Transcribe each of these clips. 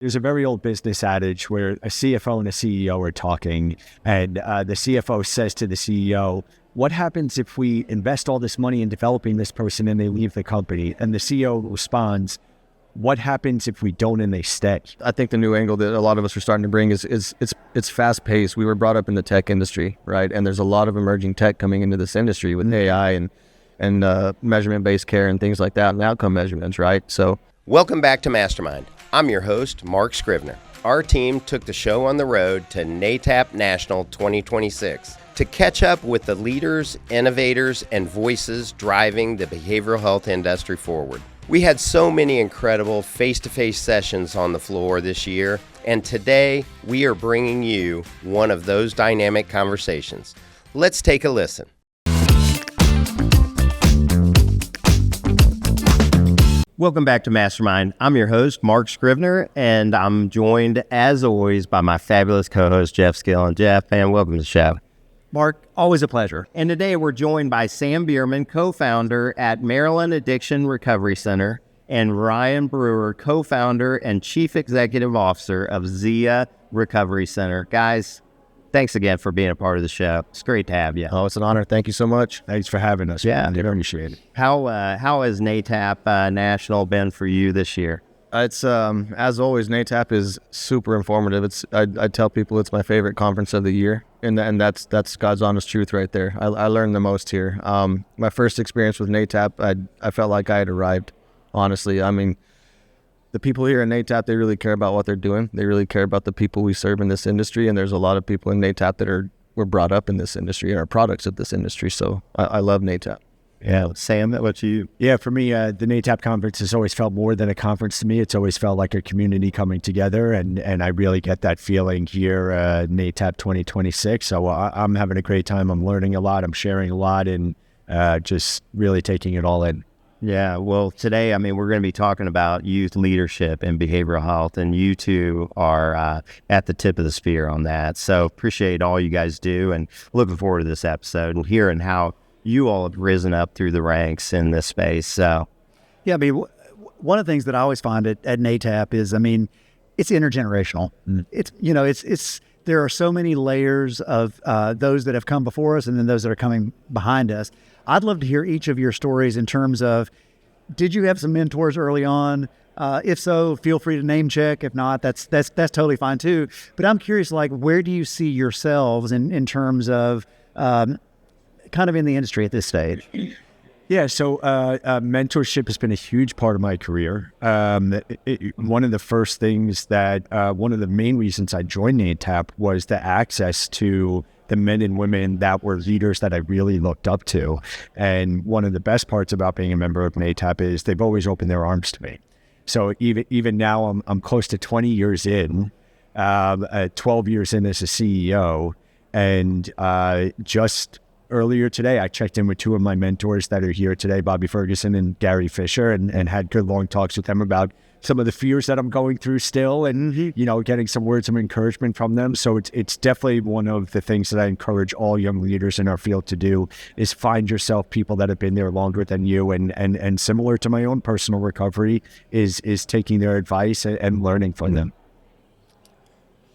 There's a very old business adage where a CFO and a CEO are talking, and the CFO says to the CEO, what happens if we invest all this money in developing this person and they leave the company? And the CEO responds, what happens if we don't and they stay? I think the new angle that a lot of us are starting to bring is it's fast paced. We were brought up in the tech industry, right? And there's a lot of emerging tech coming into this industry with AI and measurement based care and things like that, and outcome measurements, right? So welcome back to MasterMined. I'm your host, Mark Scrivner. Our team took the show on the road to NAATP National 2026 to catch up with the leaders, innovators, and voices driving the behavioral health industry forward. We had so many incredible face-to-face sessions on the floor this year, and today we are bringing you one of those dynamic conversations. Let's take a listen. Welcome back to MasterMined. I'm your host, Mark Scrivner, and I'm joined, as always, by my fabulous co-host, Jeff Skillen. Jeff, man, welcome to the show. Mark, always a pleasure. And today we're joined by Sam Bierman, co-founder at Maryland Addiction Recovery Center, and Ryan Brewer, co-founder and chief executive officer of Zia Recovery Center. Guys, thanks again for being a part of the show. It's great to have you. Oh, it's an honor. Thank you so much. Thanks for having us. Yeah, I appreciate it. How has NAATP National been for you this year? It's as always, NAATP is super informative. I tell people it's my favorite conference of the year, and that's God's honest truth right there. I learned the most here. My first experience with NAATP, I felt like I had arrived. Honestly, I mean, the people here in NAATP, they really care about what they're doing. They really care about the people we serve in this industry, and there's a lot of people in NAATP that were brought up in this industry and are products of this industry. So I love NAATP. Yeah, Sam, what's you? Yeah, for me, the NAATP conference has always felt more than a conference to me. It's always felt like a community coming together, and I really get that feeling here, NAATP 2026. So I'm having a great time. I'm learning a lot. I'm sharing a lot, and just really taking it all in. Yeah, well, today, I mean, we're going to be talking about youth leadership and behavioral health, and you two are at the tip of the spear on that. So appreciate all you guys do, and looking forward to this episode and hearing how you all have risen up through the ranks in this space. So, yeah, I mean, one of the things that I always find at NAATP is, I mean, it's intergenerational. It's there are so many layers of those that have come before us and then those that are coming behind us. I'd love to hear each of your stories in terms of, did you have some mentors early on? If so, feel free to name check. If not, that's totally fine too. But I'm curious, like, where do you see yourselves in terms of kind of in the industry at this stage? Yeah, so mentorship has been a huge part of my career. One of the first things that, one of the main reasons I joined NAATP was the access to the men and women that were leaders that I really looked up to. And one of the best parts about being a member of NAATP is they've always opened their arms to me. So even now, I'm close to 20 years in, 12 years in as a CEO, and just earlier today, I checked in with two of my mentors that are here today, Bobby Ferguson and Gary Fisher, and had good long talks with them about some of the fears that I'm going through still, and getting some words of encouragement from them. So it's definitely one of the things that I encourage all young leaders in our field to do, is find yourself people that have been there longer than you, and similar to my own personal recovery, is taking their advice and learning from them.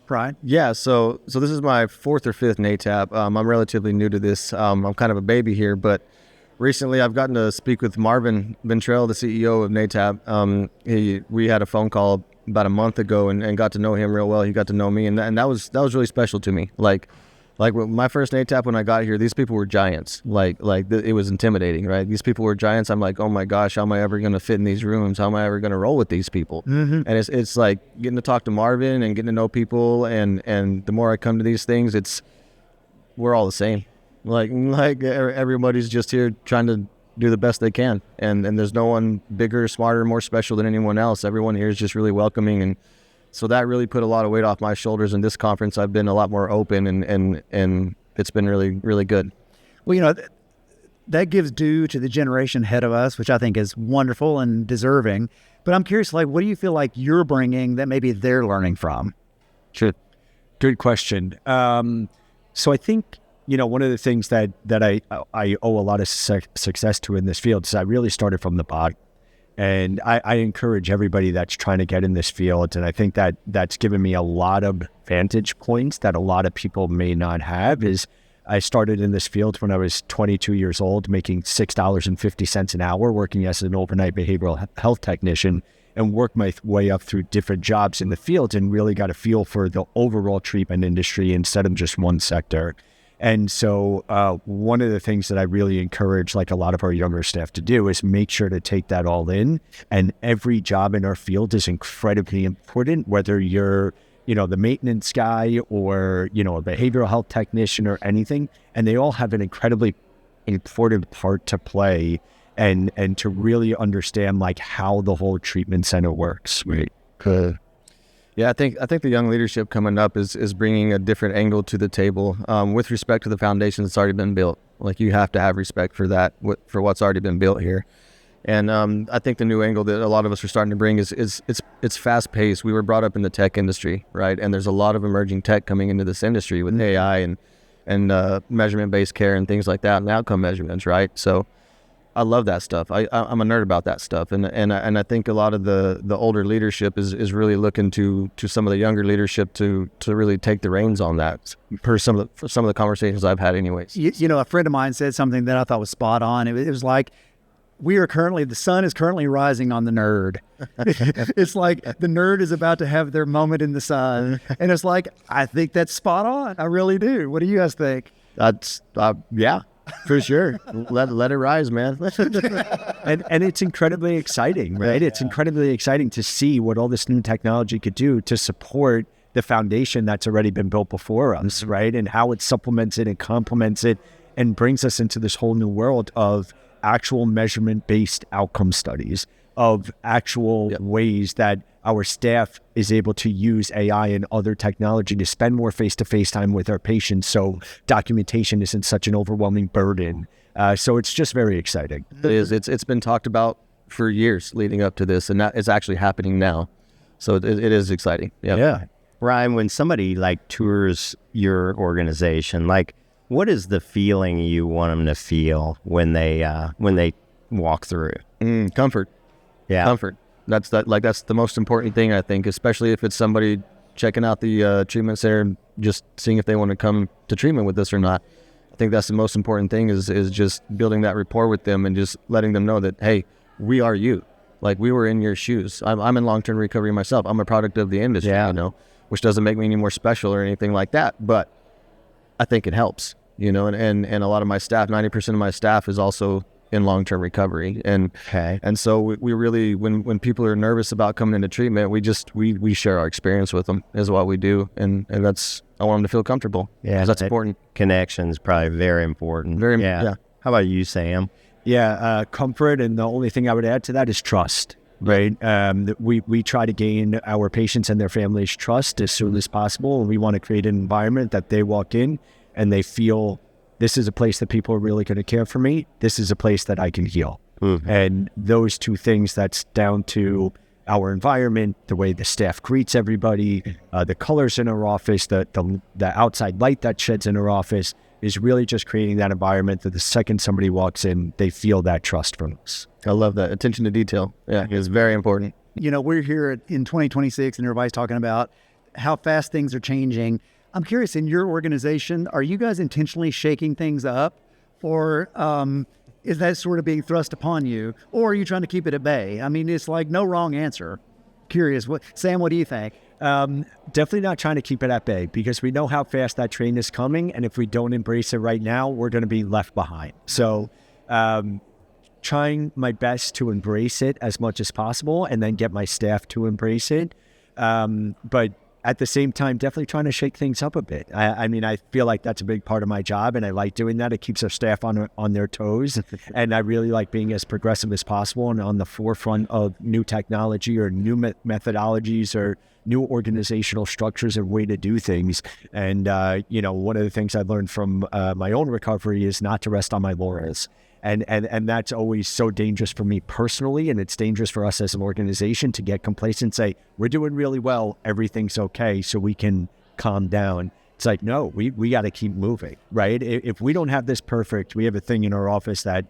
Ryan? Yeah, so this is my fourth or fifth NAATP. I'm relatively new to this. I'm kind of a baby here, but recently I've gotten to speak with Marvin Ventrell, the CEO of NAATP. We had a phone call about a month ago and got to know him real well. He got to know me, and that was really special to me. Like my first NAATP when I got here, these people were giants. It was intimidating, right? These people were giants. I'm like, oh my gosh, how am I ever going to fit in these rooms? How am I ever going to roll with these people? Mm-hmm. And it's like getting to talk to Marvin and getting to know people. And the more I come to these things, we're all the same. Like everybody's just here trying to do the best they can. And there's no one bigger, smarter, more special than anyone else. Everyone here is just really welcoming, and so that really put a lot of weight off my shoulders. In this conference, I've been a lot more open, and it's been really, really good. Well, that gives due to the generation ahead of us, which I think is wonderful and deserving. But I'm curious, like, what do you feel like you're bringing that maybe they're learning from? Sure. Good question. So I think, one of the things that I owe a lot of success to in this field is I really started from the bottom. And I encourage everybody that's trying to get in this field. And I think that that's given me a lot of vantage points that a lot of people may not have. Is I started in this field when I was 22 years old, making $6.50 an hour, working as an overnight behavioral health technician, and worked my way up through different jobs in the field and really got a feel for the overall treatment industry instead of just one sector. And so one of the things that I really encourage, like a lot of our younger staff to do, is make sure to take that all in. And every job in our field is incredibly important, whether you're, the maintenance guy or, a behavioral health technician or anything. And they all have an incredibly important part to play and to really understand like how the whole treatment center works. Right. Yeah, I think the young leadership coming up is bringing a different angle to the table with respect to the foundation that's already been built. Like, you have to have respect for that, for what's already been built here. And I think the new angle that a lot of us are starting to bring is it's fast paced. We were brought up in the tech industry, right? And there's a lot of emerging tech coming into this industry with AI and measurement based care and things like that, and outcome measurements, right? So I love that stuff. I'm a nerd about that stuff, and I think a lot of the older leadership is really looking to some of the younger leadership to really take the reins on that. For some of the conversations I've had, anyways. A friend of mine said something that I thought was spot on. It was like, the sun is currently rising on the nerd. It's like the nerd is about to have their moment in the sun, and it's like, I think that's spot on. I really do. What do you guys think? That's yeah. For sure. Let it rise, man. and it's incredibly exciting, right? It's incredibly exciting to see what all this new technology could do to support the foundation that's already been built before us, right? And how it supplements it and complements it and brings us into this whole new world of actual measurement-based outcome studies, of actual ways that our staff is able to use AI and other technology to spend more face-to-face time with our patients, so documentation isn't such an overwhelming burden. So it's just very exciting. It is. It's been talked about for years leading up to this, and that is actually happening now. So it is exciting. Yep. Yeah. Ryan, when somebody like tours your organization, like, what is the feeling you want them to feel when they walk through? Comfort. Yeah. Comfort. That's the most important thing, I think, especially if it's somebody checking out the treatment center, just seeing if they want to come to treatment with us or not. I think that's the most important thing is just building that rapport with them and just letting them know that, hey, we are you. Like, we were in your shoes. I'm in long-term recovery myself. I'm a product of the industry, which doesn't make me any more special or anything like that. But I think it helps, and a lot of my staff, 90% of my staff is also in long-term recovery. And so we really, when people are nervous about coming into treatment, we share our experience with them is what we do. And that's, I want them to feel comfortable. Yeah. That's important. Connection is probably very important. Yeah. How about you, Sam? Yeah. Comfort. And the only thing I would add to that is trust, right? We try to gain our patients and their families' trust as soon as possible. And we want to create an environment that they walk in and they feel, this is a place that people are really going to care for me. This is a place that I can heal. Mm-hmm. And those two things, that's down to our environment, the way the staff greets everybody, the colors in our office, the outside light that sheds in our office, is really just creating that environment that the second somebody walks in, they feel that trust from us. I love that. Attention to detail. Yeah, it's very important. We're here in 2026 and everybody's talking about how fast things are changing. I'm curious, in your organization, are you guys intentionally shaking things up, or is that sort of being thrust upon you, or are you trying to keep it at bay? I mean, it's like no wrong answer. Curious. Sam, what do you think? Definitely not trying to keep it at bay, because we know how fast that train is coming, and if we don't embrace it right now, we're going to be left behind. So trying my best to embrace it as much as possible and then get my staff to embrace it. But at the same time, definitely trying to shake things up a bit. I feel like that's a big part of my job, and I like doing that. It keeps our staff on their toes, and I really like being as progressive as possible and on the forefront of new technology or new methodologies or new organizational structures and way to do things. And, one of the things I've learned from my own recovery is not to rest on my laurels. And that's always so dangerous for me personally, and it's dangerous for us as an organization to get complacent and say, we're doing really well, everything's okay, so we can calm down. It's like, no, we got to keep moving, right? If we don't have this perfect, we have a thing in our office that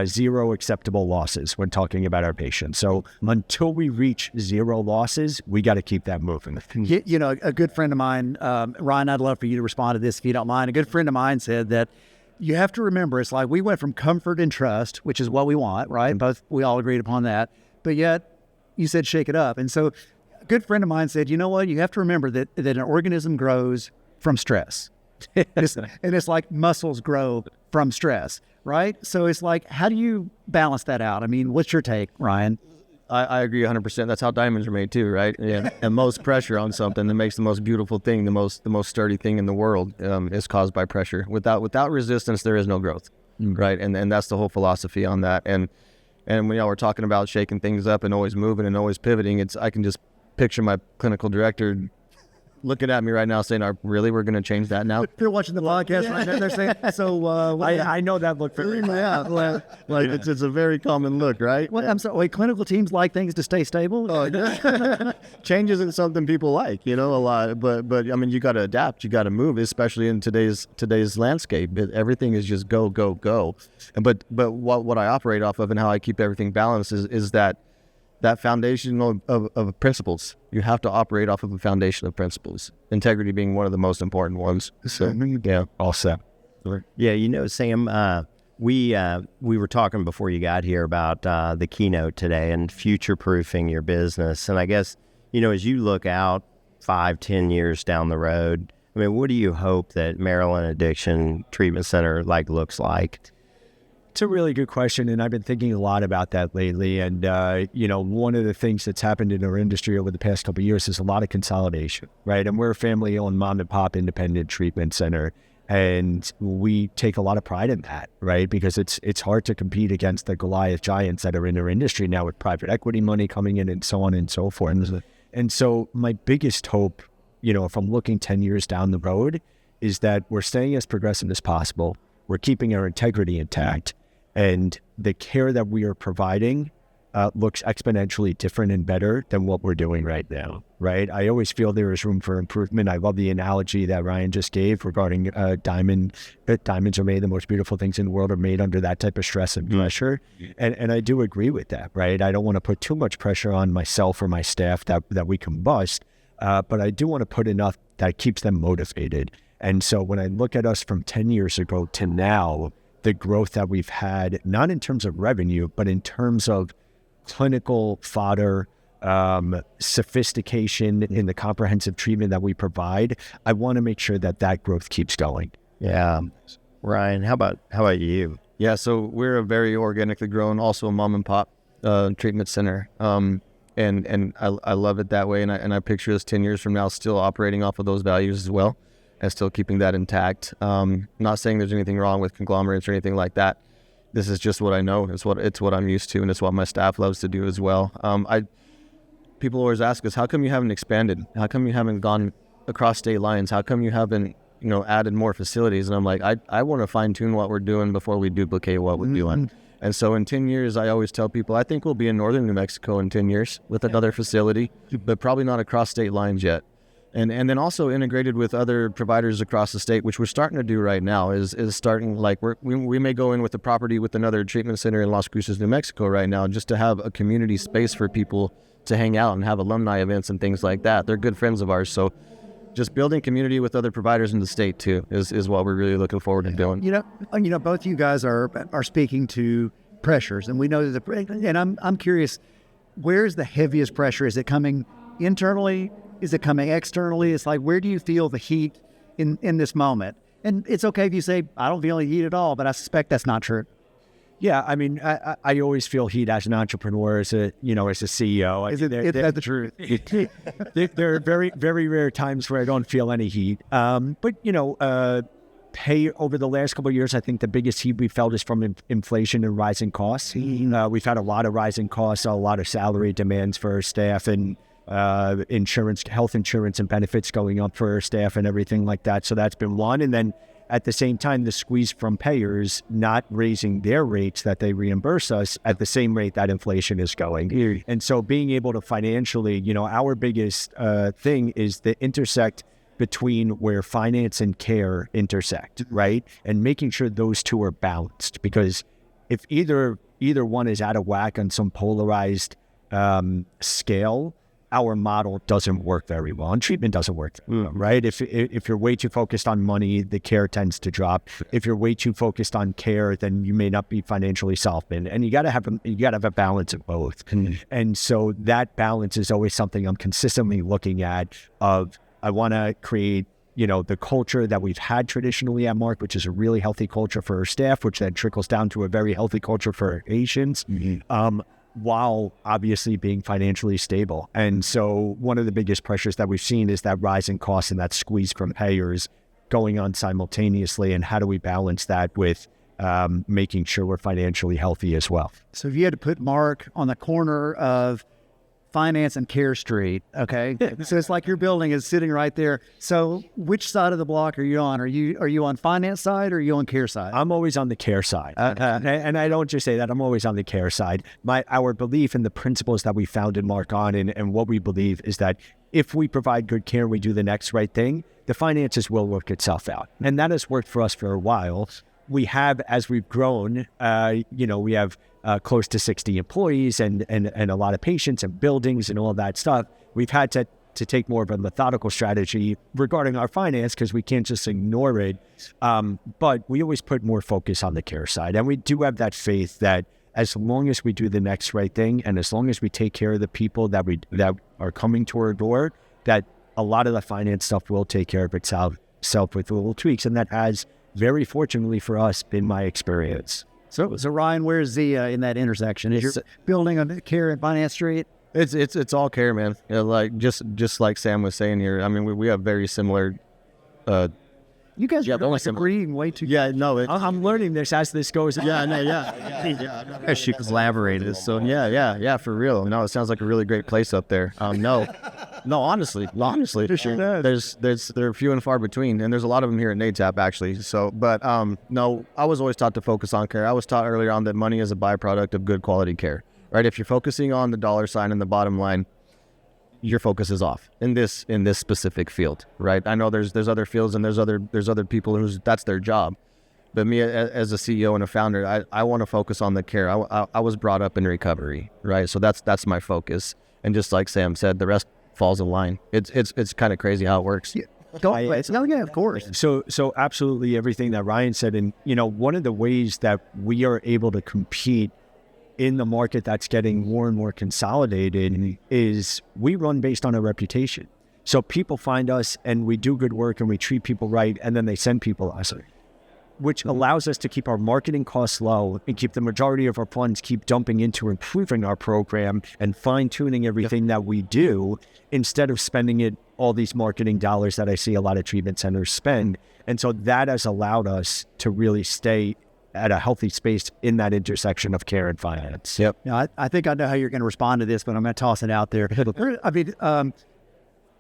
zero acceptable losses when talking about our patients. So until we reach zero losses, we got to keep that moving. You know, a good friend of mine, Ryan, I'd love for you to respond to this if you don't mind. A good friend of mine said that you have to remember, it's like we went from comfort and trust, which is what we want, right? Both, we all agreed upon that. But yet you said shake it up. And so a good friend of mine said, you know what? You have to remember that an organism grows from stress. And it's like muscles grow from stress, right? So it's like, how do you balance that out? I mean, what's your take, Ryan? I agree 100%. That's how diamonds are made too, right? Yeah. And most pressure on something that makes the most beautiful thing, the most sturdy thing in the world, is caused by pressure. Without resistance, there is no growth, right? And that's the whole philosophy on that. And when y'all were talking about shaking things up and always moving and always pivoting, I can just picture my clinical director looking at me right now saying, really, we're going to change that now? They're watching the podcast right now. They're saying, so I know that look very yeah, it's a very common look, right? I'm sorry, wait, clinical teams like things to stay stable? Oh, yeah. Change isn't something people like, a lot. But I mean, you got to adapt, you got to move, especially in today's landscape. Everything is just go, go, go. But what I operate off of and how I keep everything balanced is that foundation of principles. You have to operate off of a foundation of principles, integrity being one of the most important ones. So, yeah. All set. Yeah, Sam, we were talking before you got here about the keynote today and future-proofing your business. And I guess, as you look out 5-10 years down the road, I mean, what do you hope that Maryland Addiction Treatment Center looks like? It's a really good question, and I've been thinking a lot about that lately. And, one of the things that's happened in our industry over the past couple of years is a lot of consolidation, right? And we're a family-owned mom-and-pop independent treatment center, and we take a lot of pride in that, right? Because it's hard to compete against the Goliath giants that are in our industry now with private equity money coming in and so on and so forth. And so my biggest hope, if I'm looking 10 years down the road, is that we're staying as progressive as possible. We're keeping our integrity intact. And the care that we are providing looks exponentially different and better than what we're doing right now, right? I always feel there is room for improvement. I love the analogy that Ryan just gave regarding diamonds are made, the most beautiful things in the world are made under that type of stress and pressure. And I do agree with that, right? I don't want to put too much pressure on myself or my staff that we combust, but I do want to put enough that keeps them motivated. And so when I look at us from 10 years ago to now, the growth that we've had, not in terms of revenue, but in terms of clinical fodder, sophistication in the comprehensive treatment that we provide, I want to make sure that growth keeps going. Yeah. Ryan, how about you? Yeah, so we're a very organically grown, also a mom and pop treatment center. And I love it that way. And I picture us 10 years from now still operating off of those values as well, and still keeping that intact. Not saying there's anything wrong with conglomerates or anything like that. This is just what I know. It's what I'm used to, and it's what my staff loves to do as well. People always ask us, how come you haven't expanded? How come you haven't gone across state lines? How come you haven't, added more facilities? And I'm like, I want to fine tune what we're doing before we duplicate what we're doing. And so in 10 years, I always tell people, I think we'll be in northern New Mexico in 10 years with another facility, but probably not across state lines yet. And then also integrated with other providers across the state, which we're starting to do right now, is starting, like we may go in with a property with another treatment center in Las Cruces, New Mexico right now, just to have a community space for people to hang out and have alumni events and things like that. They're good friends of ours. So just building community with other providers in the state too is what we're really looking forward to doing. Both you guys are speaking to pressures, and we know that and I'm curious, where's the heaviest pressure? Is it coming internally? Is it coming externally? It's like, where do you feel the heat in this moment? And it's okay if you say, I don't feel any heat at all, but I suspect that's not true. Yeah, I mean, I always feel heat as an entrepreneur, as a CEO. Is that the truth? There are very, very rare times where I don't feel any heat. But pay over the last couple of years, I think the biggest heat we felt is from inflation and rising costs. We've had a lot of rising costs, a lot of salary demands for our staff, and insurance, health insurance and benefits going up for our staff and everything like that. So that's been one. And then at the same time, the squeeze from payers not raising their rates that they reimburse us at the same rate that inflation is going. And so being able to financially, our biggest thing is the intersect between where finance and care intersect, right? And making sure those two are balanced, because if either one is out of whack on some polarized scale, our model doesn't work very well, and treatment doesn't work very well, right? If you're way too focused on money, the care tends to drop. If you're way too focused on care, then you may not be financially solvent. And you got to have a balance of both. And so that balance is always something I'm consistently looking at. I want to create, the culture that we've had traditionally at MARC, which is a really healthy culture for our staff, which then trickles down to a very healthy culture for our patients. While obviously being financially stable. And so one of the biggest pressures that we've seen is that rise in costs and that squeeze from payers going on simultaneously. And how do we balance that with making sure we're financially healthy as well? So if you had to put MARC on the corner of Finance and Care Street, okay? So it's like your building is sitting right there. So which side of the block are you on? Are you on finance side or are you on care side? I'm always on the care side. And I don't just say that, I'm always on the care side. Our belief and the principles that we founded MARC on and what we believe is that if we provide good care and we do the next right thing, the finances will work itself out. And that has worked for us for a while. We have, as we've grown, we have close to 60 employees and a lot of patients and buildings and all that stuff. We've had to take more of a methodical strategy regarding our finance because we can't just ignore it. But we always put more focus on the care side. And we do have that faith that as long as we do the next right thing and as long as we take care of the people that are coming to our door, that a lot of the finance stuff will take care of itself with little tweaks. And that has, very fortunately for us, been my experience. So Ryan, where's the in that intersection? Is your building on Care and Finance Street? It's all care, man. Like just like Sam was saying here. I mean, we have very similar. You guys are agreeing way too. Yeah, no, I'm learning this as this goes. Yeah. She collaborated. So yeah, for real. No, it sounds like a really great place up there. No, honestly, sure. They're few and far between, and there's a lot of them here at NAATP actually. So, but no, I was always taught to focus on care. I was taught earlier on that money is a byproduct of good quality care, right? If you're focusing on the dollar sign and the bottom line, your focus is off in this specific field, right? I know there's other fields and there's other people who's that's their job, but me as a CEO and a founder, I want to focus on the care. I was brought up in recovery, right? So that's my focus, and just like Sam said, the rest falls in line. It's kind of crazy how it works. Yeah. Of course. So absolutely everything that Ryan said, and one of the ways that we are able to compete in the market that's getting more and more consolidated is we run based on a reputation. So people find us and we do good work and we treat people right, and then they send people us, which allows us to keep our marketing costs low and keep the majority of our funds keep dumping into improving our program and fine-tuning everything that we do instead of spending it all these marketing dollars that I see a lot of treatment centers spend. And so that has allowed us to really stay at a healthy space in that intersection of care and finance. Yep. Now, I think I know how you're going to respond to this, but I'm going to toss it out there. I mean,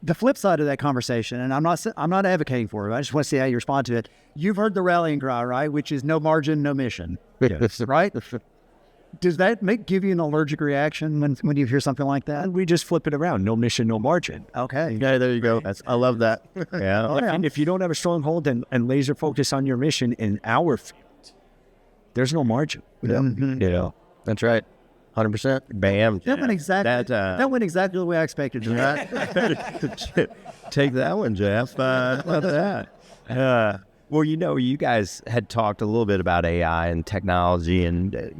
the flip side of that conversation, and I'm not advocating for it. I just want to see how you respond to it. You've heard the rallying cry, right? Which is no margin, no mission. Yes. Right? Does that give you an allergic reaction when you hear something like that? We just flip it around. No mission, no margin. Okay. Yeah, there you go. I love that. Yeah. If you don't have a strong hold and laser focus on your mission in our field, there's no margin. Yeah. That's right. 100%. Bam. That went exactly the way I expected it. Right? Take that one, Jeff. How about that? Well, you guys had talked a little bit about AI and technology and,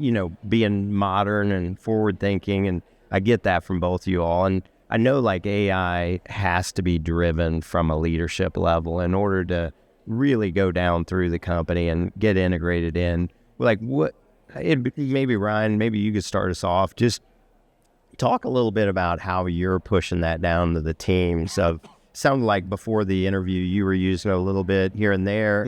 being modern and forward thinking. And I get that from both of you all. And I know like AI has to be driven from a leadership level in order to really go down through the company and get integrated in. Like maybe Ryan, maybe you could start us off. Just talk a little bit about how you're pushing that down to the teams. Sounded like before the interview you were using a little bit here and there,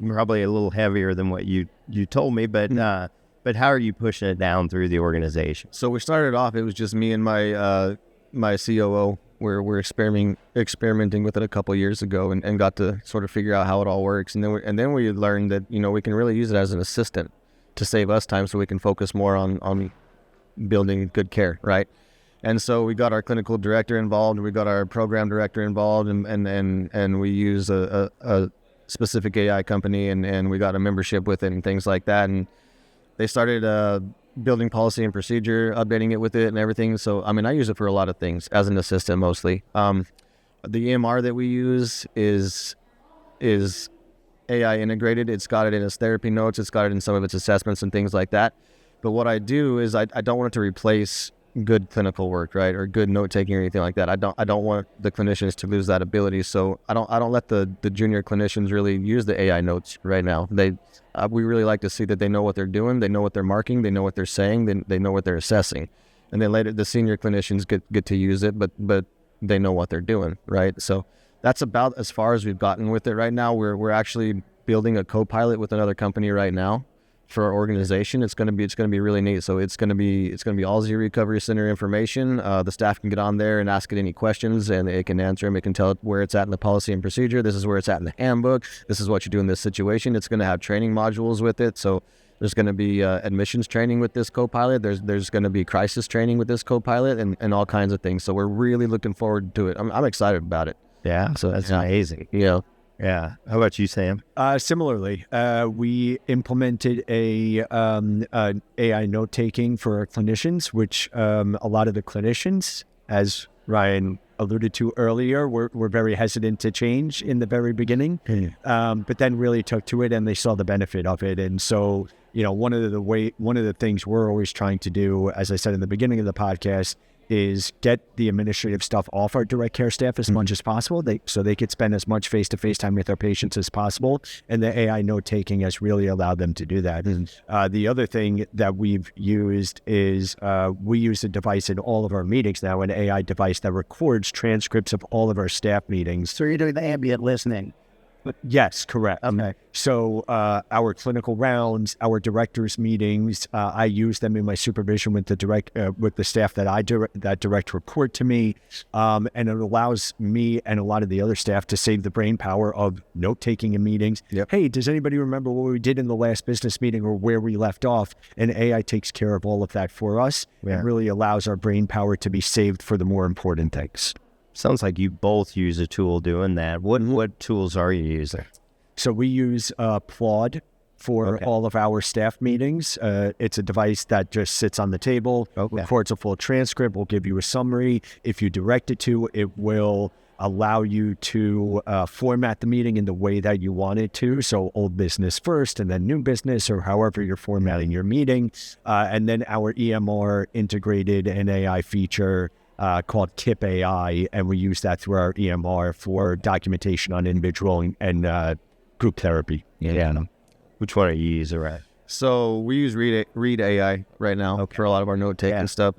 probably a little heavier than what you told me. But how are you pushing it down through the organization? So we started off. It was just me and my COO. We're experimenting with it a couple of years ago and got to sort of figure out how it all works. And then we learned that, we can really use it as an assistant to save us time so we can focus more on building good care, right? And so we got our clinical director involved, we got our program director involved, and we use a specific AI company and we got a membership with it and things like that. And They started building policy and procedure, updating it with it and everything. So, I mean, I use it for a lot of things as an assistant mostly. The EMR that we use is AI integrated. It's got it in its therapy notes. It's got it in some of its assessments and things like that. But what I do is I don't want it to replace good clinical work, right, or good note taking or anything like that. I don't want the clinicians to lose that ability. So I don't let the junior clinicians really use the AI notes right now. We really like to see that they know what they're doing, they know what they're marking, they know what they're saying, they know what they're assessing, and then later the senior clinicians get to use it, but they know what they're doing, right? So that's about as far as we've gotten with it right now. We're actually building a co-pilot with another company right now for our organization. It's going to be really neat. So it's going to be all Z Recovery Center information. The staff can get on there and ask it any questions, and it can answer them. It can tell it where it's at in the policy and procedure. This is where it's at in the handbook. This is what you do in this situation. It's going to have training modules with it. So there's going to be admissions training with this co-pilot. There's going to be crisis training with this co-pilot, and all kinds of things. So we're really looking forward to it. I'm excited about it. Yeah, so that's amazing. Yeah. Yeah. How about you, Sam? Similarly, we implemented a AI note taking for our clinicians, which a lot of the clinicians, as Ryan alluded to earlier, were very hesitant to change in the very beginning, but then really took to it and they saw the benefit of it. And so, one of the things we're always trying to do, as I said in the beginning of the podcast, is get the administrative stuff off our direct care staff as much as possible, so they could spend as much face-to-face time with our patients as possible. And the AI note-taking has really allowed them to do that. The other thing that we've used is we use a device in all of our meetings now, an AI device that records transcripts of all of our staff meetings. So you're doing the ambient listening. Yes, correct. Okay. So our clinical rounds, our directors' meetings, I use them in my supervision with the staff that direct report to me, and it allows me and a lot of the other staff to save the brain power of note taking in meetings. Yep. Hey, does anybody remember what we did in the last business meeting or where we left off? And AI takes care of all of that for us. Yeah. It really allows our brain power to be saved for the more important things. Sounds like you both use a tool doing that. What tools are you using? So we use Plod for all of our staff meetings. It's a device that just sits on the table, records a full transcript, will give you a summary. If you direct it to, it will allow you to format the meeting in the way that you want it to. So old business first and then new business, or however you're formatting your meeting. And then our EMR integrated an AI feature called KIP AI, and we use that through our EMR for documentation on individual and group therapy. Yeah. Which one are you using, right? So we use Read AI right now for a lot of our note taking stuff.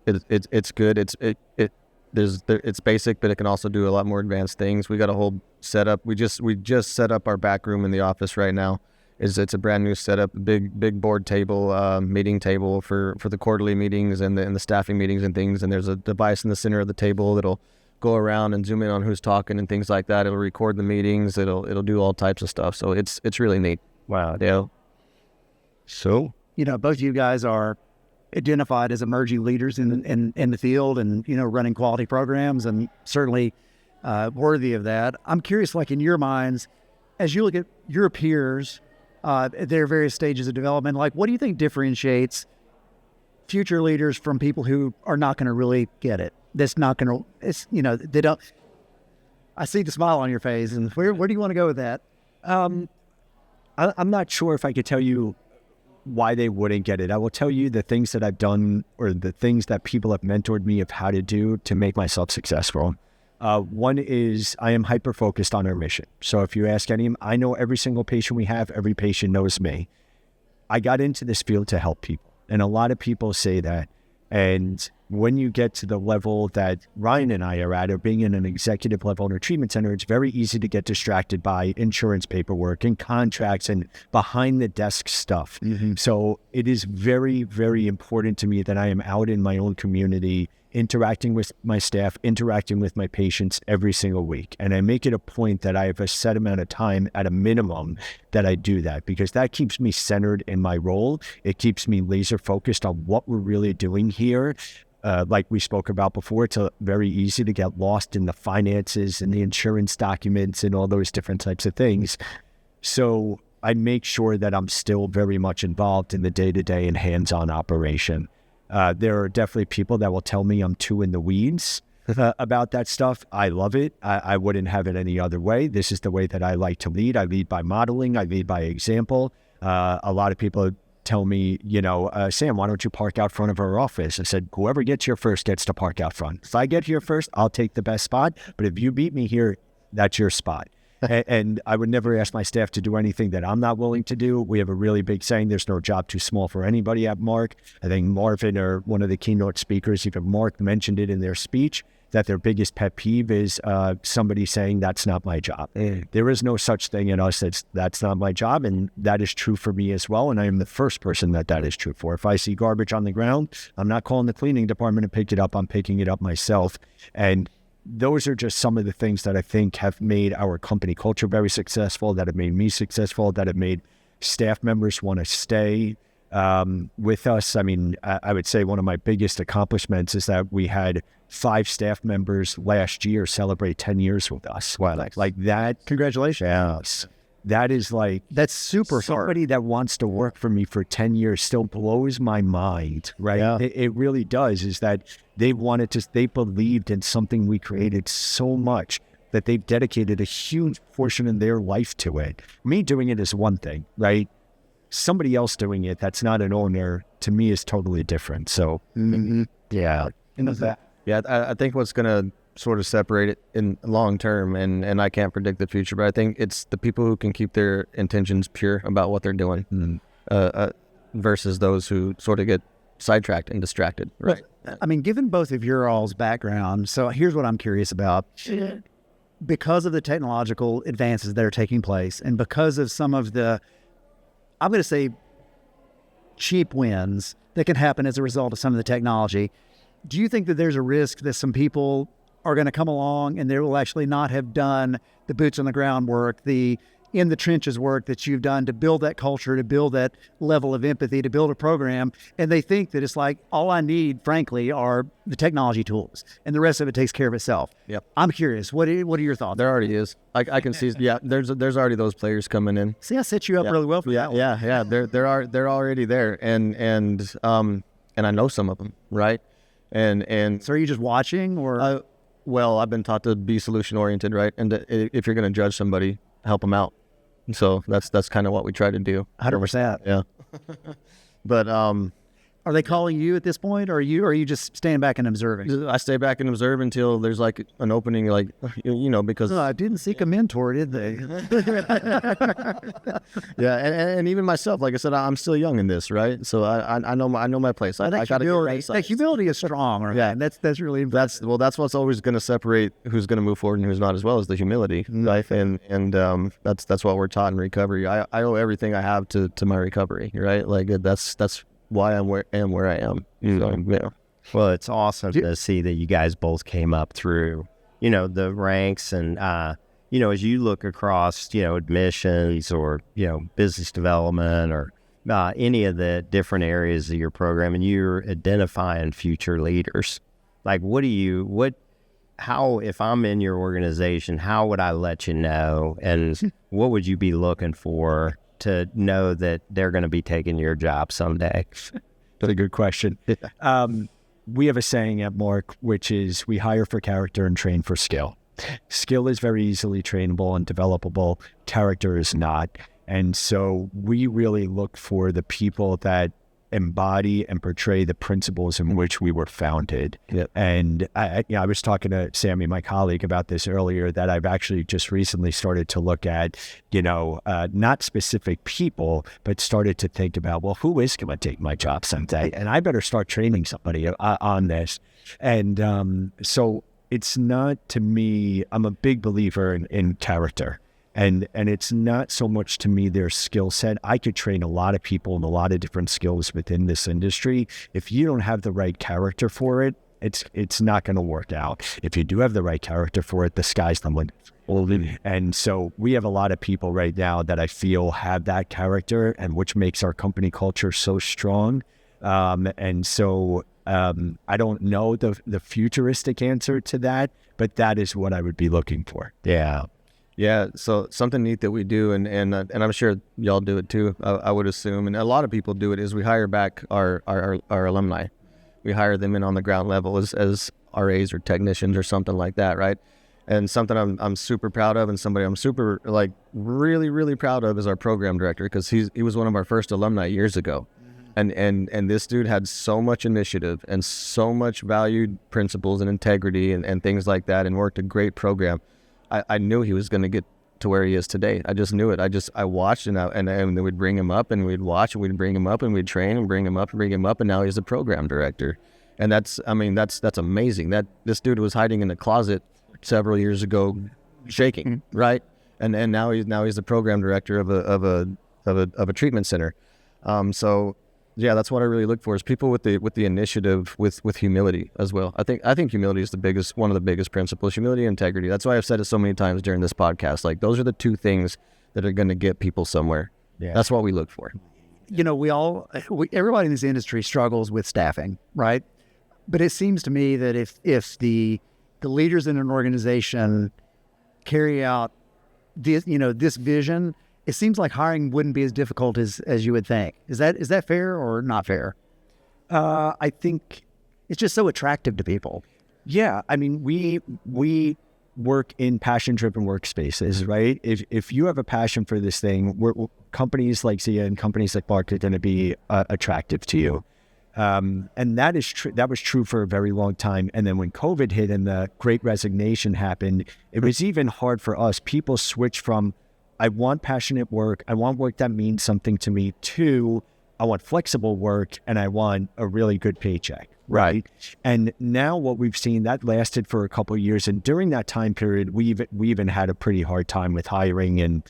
It's good. It's basic, but it can also do a lot more advanced things. We got a whole setup. We just set up our back room in the office right now. It's a brand new setup, big board table, meeting table for the quarterly meetings and the staffing meetings and things. And there's a device in the center of the table that'll go around and zoom in on who's talking and things like that. It'll record the meetings. It'll do all types of stuff. So it's really neat. Wow. Yeah. So Both of you guys are identified as emerging leaders in the field and running quality programs, and certainly worthy of that. I'm curious, like in your minds, as you look at your peers. At their various stages of development, like what do you think differentiates future leaders from people who are not going to really get it? That's not going to, they don't. I see the smile on your face, and where do you want to go with that? I'm not sure if I could tell you why they wouldn't get it. I will tell you the things that I've done or the things that people have mentored me of how to do to make myself successful. One is I am hyper-focused on our mission. So if you ask any, I know every single patient we have, every patient knows me. I got into this field to help people. And a lot of people say that. And when you get to the level that Ryan and I are at, or being in an executive level in a treatment center, it's very easy to get distracted by insurance paperwork and contracts and behind the desk stuff. Mm-hmm. So it is very, very important to me that I am out in my own community, interacting with my staff, interacting with my patients every single week. And I make it a point that I have a set amount of time at a minimum that I do that, because that keeps me centered in my role. It keeps me laser focused on what we're really doing here. Like we spoke about before, it's very easy to get lost in the finances and the insurance documents and all those different types of things. So I make sure that I'm still very much involved in the day-to-day and hands-on operation. There are definitely people that will tell me I'm too in the weeds about that stuff. I love it. I wouldn't have it any other way. This is the way that I like to lead. I lead by modeling. I lead by example. A lot of people tell me, Sam, why don't you park out front of our office? I said, whoever gets here first gets to park out front. If I get here first, I'll take the best spot. But if you beat me here, that's your spot. And I would never ask my staff to do anything that I'm not willing to do. We have a really big saying, there's no job too small for anybody at MARC. I think Marvin, or one of the keynote speakers, even MARC mentioned it in their speech, that their biggest pet peeve is somebody saying, that's not my job. There is no such thing in us that's not my job. And that is true for me as well. And I am the first person that is true for. If I see garbage on the ground, I'm not calling the cleaning department to pick it up. I'm picking it up myself. And those are just some of the things that I think have made our company culture very successful, that have made me successful, that have made staff members want to stay with us. I mean, I would say one of my biggest accomplishments is that we had 5 staff members last year celebrate 10 years with us. Wow. Like that. Congratulations. Yes. That is like, that's super somebody that wants to work for me for 10 years still blows my mind, right? Yeah. It really does, is that they believed in something we created so much that they've dedicated a huge portion of their life to it. Me doing it is one thing, right? Somebody else doing it that's not an owner, to me, is totally different. So, yeah. Yeah, I think what's going to sort of separate it in long term, and I can't predict the future, but I think it's the people who can keep their intentions pure about what they're doing versus those who sort of get sidetracked and distracted. Right. I mean, given both of your all's background, so here's what I'm curious about. Because of the technological advances that are taking place, and because of some of the, I'm going to say, cheap wins that can happen as a result of some of the technology, do you think that there's a risk that some people are going to come along and they will actually not have done the boots on the ground work, the in the trenches work that you've done to build that culture, to build that level of empathy, to build a program, and they think that it's like, all I need, frankly, are the technology tools, and the rest of it takes care of itself? Yep. I'm curious, what are your thoughts? There already is. I can see. Yeah, there's already those players coming in. See, I set you up really well for that one. Yeah. They're already there, and I know some of them, right? And So are you just watching, or? Well, I've been taught to be solution oriented, right? And if you're going to judge somebody, help them out. So that's kind of what we try to do. 100%. Yeah. But are they calling you at this point, or are you just standing back and observing? I stay back and observe until there's like an opening, like because I didn't seek a mentor, did they? Yeah, and even myself, like I said, I'm still young in this, right? So I know my place. I got that humility is strong, right? Yeah, that's really important. That's what's always going to separate who's going to move forward and who's not, as well as the humility, right? And that's what we're taught in recovery. I owe everything I have to my recovery, right? Like that's why I'm where I am. So, yeah. Well, it's awesome to see that you guys both came up through, the ranks, and as you look across, admissions or business development or any of the different areas of your program, and you're identifying future leaders. Like, how, if I'm in your organization, how would I let you know, and what would you be looking for to know that they're going to be taking your job someday? That's a good question. We have a saying at MARC, which is, we hire for character and train for skill. Skill is very easily trainable and developable. Character is not. And so we really look for the people that embody and portray the principles in which we were founded. Yep. And I was talking to Sammy, my colleague, about this earlier, that I've actually just recently started to look at, not specific people, but started to think about, well, who is going to take my job someday? And I better start training somebody on this. And so it's not, to me, I'm a big believer in character. And it's not so much to me their skill set. I could train a lot of people in a lot of different skills within this industry. If you don't have the right character for it, it's not going to work out. If you do have the right character for it, the sky's the limit. And so we have a lot of people right now that I feel have that character, and which makes our company culture so strong. And so I don't know the futuristic answer to that, but that is what I would be looking for. Yeah. Yeah, so something neat that we do, and I'm sure y'all do it too, I would assume, and a lot of people do it, is we hire back our alumni. We hire them in on the ground level as RAs or technicians or something like that, right? And something I'm super proud of, and somebody I'm super, like, really proud of is our program director, because he was one of our first alumni years ago. And this dude had so much initiative and so much valued principles and integrity and things like that, and worked a great program. I knew he was going to get to where he is today. I just knew it. I watched, and then we'd bring him up, and we'd watch, and we'd bring him up, and we'd train and bring him up, and now he's a program director. And that's amazing. That this dude was hiding in the closet several years ago, shaking, right? And now he's the program director of a treatment center. So yeah, that's what I really look for, is people with the initiative, with humility as well. I think humility is one of the biggest principles. Humility and integrity. That's why I've said it so many times during this podcast. Like, those are the two things that are going to get people somewhere. Yeah. That's what we look for. You know, everybody in this industry struggles with staffing, right? But it seems to me that if the leaders in an organization carry out this vision, it seems like hiring wouldn't be as difficult as you would think. Is that fair or not fair? I think it's just so attractive to people. Yeah, I mean, we work in passion-driven workspaces, right? If you have a passion for this thing, companies like Zia and companies like MARC are going to be attractive to you. And that is true. That was true for a very long time. And then when COVID hit and the Great Resignation happened, it was even hard for us. People switched from, I want passionate work, I want work that means something to me, to I want flexible work and I want a really good paycheck, right? And now what we've seen, that lasted for a couple of years. And during that time period, we even had a pretty hard time with hiring. And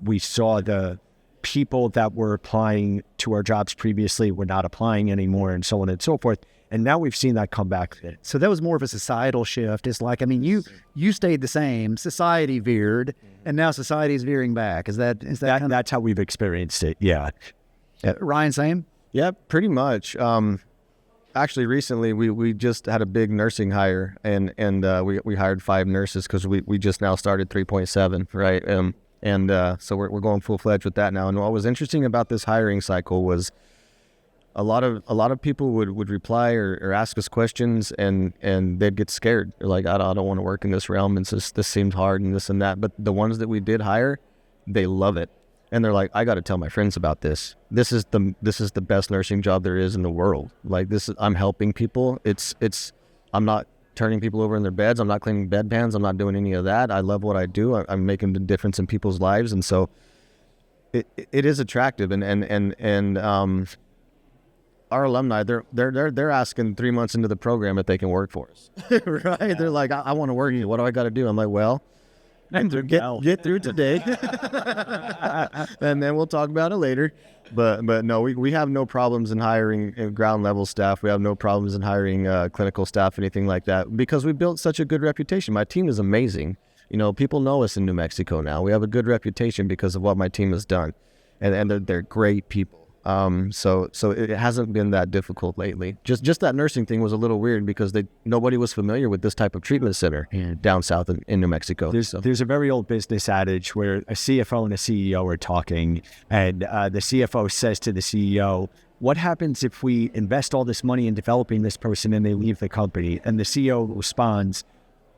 we saw the people that were applying to our jobs previously were not applying anymore, and so on and so forth. And now we've seen that come back. So that was more of a societal shift. It's like, I mean, you stayed the same. Society veered, and now society is veering back. Is that that's how we've experienced it? Yeah. Ryan, same? Yeah, pretty much. Actually, recently we just had a big nursing hire, and we hired 5 nurses because we just now started 3.7, right? So we're going full fledged with that now. And what was interesting about this hiring cycle was a lot of people would reply or ask us questions, and they'd get scared. They're like, I don't want to work in this realm. This seems hard and this and that. But the ones that we did hire, they love it. And they're like, I got to tell my friends about this. This is the best nursing job there is in the world. Like, I'm helping people. I'm not turning people over in their beds. I'm not cleaning bedpans. I'm not doing any of that. I love what I do. I'm making the difference in people's lives. And so it is attractive. And our alumni, they're asking 3 months into the program if they can work for us. Right? Yeah. They're like, I want to work here. What do I got to do? I'm like, well, get through today. And then we'll talk about it later. But no, we have no problems in hiring ground level staff. We have no problems in hiring clinical staff, anything like that, because we built such a good reputation. My team is amazing. You know, people know us in New Mexico now. We have a good reputation because of what my team has done, and they're great people. So it hasn't been that difficult lately. Just that nursing thing was a little weird because nobody was familiar with this type of treatment center down south in New Mexico. There's a very old business adage where a CFO and a CEO are talking, and the CFO says to the CEO, what happens if we invest all this money in developing this person and they leave the company? And the CEO responds,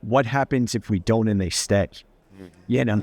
what happens if we don't and they stay? You know?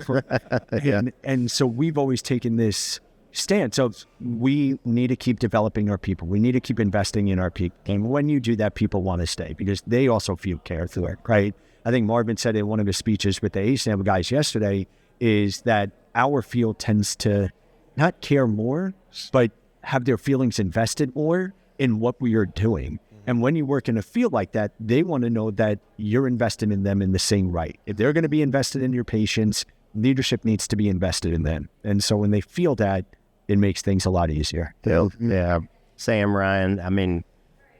And so we've always taken this stance. So we need to keep developing our people. We need to keep investing in our people. And when you do that, people want to stay because they also feel cared for, right? I think Marvin said in one of his speeches with the ASAM guys yesterday is that our field tends to not care more, but have their feelings invested more in what we are doing. And when you work in a field like that, they want to know that you're invested in them in the same right. If they're going to be invested in your patients, leadership needs to be invested in them. And so when they feel that, it makes things a lot easier. Yeah. Sam, Ryan, I mean,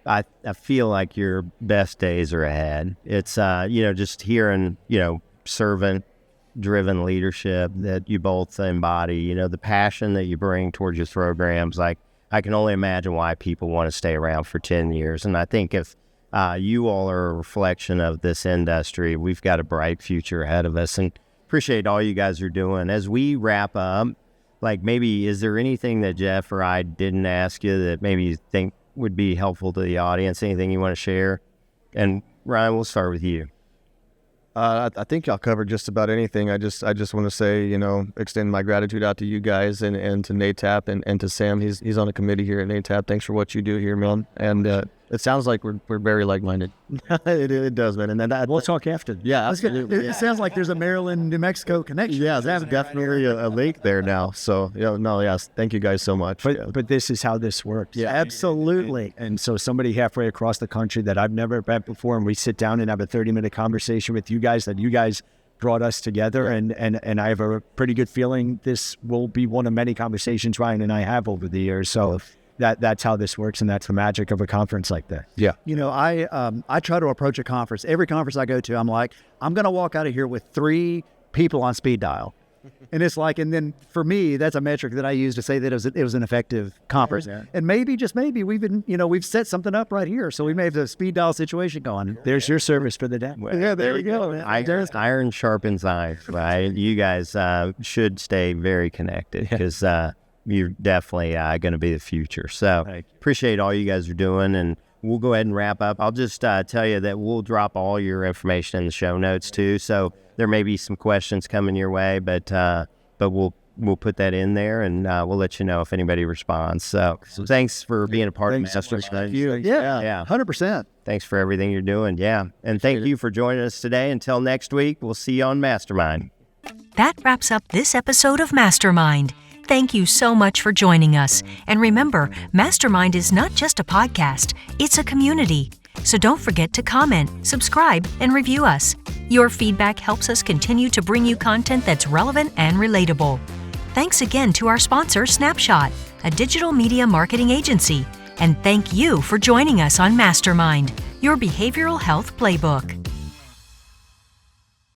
I feel like your best days are ahead. It's, just hearing, servant-driven leadership that you both embody, the passion that you bring towards your programs. Like, I can only imagine why people want to stay around for 10 years. And I think if you all are a reflection of this industry, we've got a bright future ahead of us. And appreciate all you guys are doing. As we wrap up, like maybe is there anything that Jeff or I didn't ask you that maybe you think would be helpful to the audience? Anything you want to share? And Ryan, we'll start with you. I think y'all covered just about anything. I just want to say, extend my gratitude out to you guys and to NAATP and to Sam. He's on a committee here at NAATP. Thanks for what you do here, man. And it sounds like we're very like-minded. it does, man. And then We'll talk after. yeah, absolutely. It sounds like there's a Maryland, New Mexico connection. Yeah, that's definitely a link there now. So, yes, thank you guys so much. But this is how this works. Yeah, absolutely. And so somebody halfway across the country that I've never met before, and we sit down and have a 30-minute conversation with you guys that you guys brought us together, and I have a pretty good feeling this will be one of many conversations Ryan and I have over the years. So that's how this works, and that's the magic of a conference like that. Yeah. I try to approach a conference. Every conference I go to, I'm like, I'm going to walk out of here with 3 people on speed dial. And it's like, and then for me, that's a metric that I use to say that it was an effective conference. Yeah. And maybe, just maybe, we've set something up right here. So we may have the speed dial situation going. There's your service for the day. Yeah, there you go. Iron sharpens iron. Right? You guys should stay very connected because you're definitely going to be the future. So appreciate all you guys are doing, and we'll go ahead and wrap up. I'll just tell you that we'll drop all your information in the show notes too. So there may be some questions coming your way, but we'll put that in there, and we'll let you know if anybody responds. So thanks for being a part of MasterMined. Yeah, 100%. Thanks for everything you're doing. Yeah, and thank you for joining us today. Until next week, we'll see you on MasterMined. That wraps up this episode of MasterMined. Thank you so much for joining us. And remember, MasterMined is not just a podcast, it's a community. So don't forget to comment, subscribe, and review us. Your feedback helps us continue to bring you content that's relevant and relatable. Thanks again to our sponsor, Snapshot, a digital media marketing agency. And thank you for joining us on MasterMined, your behavioral health playbook.